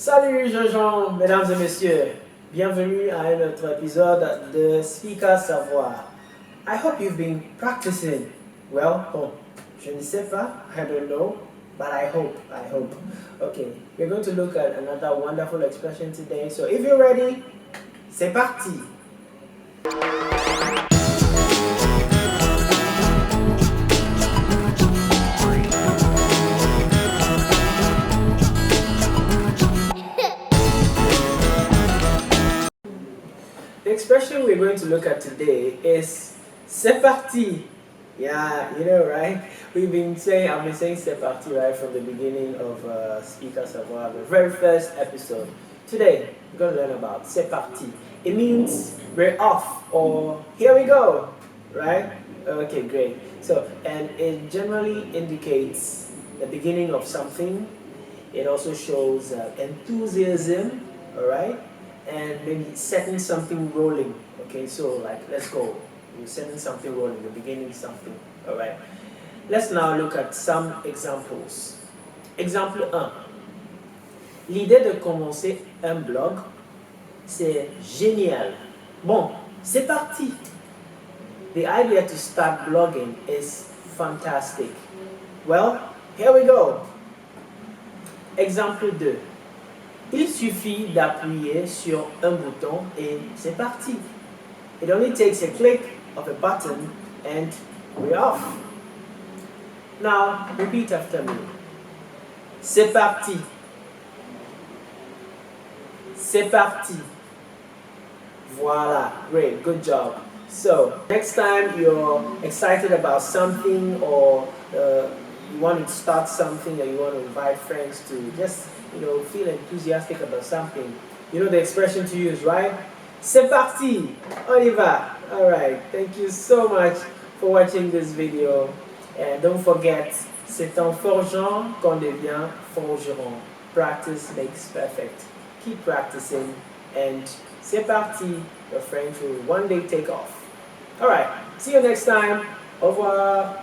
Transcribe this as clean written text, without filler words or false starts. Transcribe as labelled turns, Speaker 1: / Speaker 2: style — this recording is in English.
Speaker 1: Salut Jean-Jean, mesdames et messieurs. Bienvenue à un autre épisode de SPiiKA Savoir. I hope you've been practicing. Well, je ne sais pas, I don't know, but I hope. Okay, we're going to look at another wonderful expression today. So if you're ready, c'est parti. The expression we're going to look at today is c'est parti. Yeah, you know, right? I've been saying c'est parti right from the beginning of SPiiKA Savoir, the very first episode. Today, we're going to learn about c'est parti. It means we're off or here we go, right? Okay, great. So, and it generally indicates the beginning of something. It also shows enthusiasm, all right? And maybe setting something rolling. Okay, so like, let's go. You're setting something rolling, you're beginning something. All right. Let's now look at some examples. Exemple 1. L'idée de commencer un blog, c'est génial. Bon, c'est parti. The idea to start blogging is fantastic. Well, here we go. Exemple 2. Il suffit d'appuyer sur un bouton et c'est parti. It only takes a click of a button and we're off. Now, repeat after me. C'est parti. C'est parti. Voila, great, good job. So, next time you're excited about something or you want to start something or you want to invite friends to just feel enthusiastic about something. You know the expression to use, right? C'est parti! On y va! Alright, thank you so much for watching this video. And don't forget, c'est en forgeant qu'on devient forgeron. Practice makes perfect. Keep practicing and c'est parti, your French will one day take off. Alright, see you next time. Au revoir!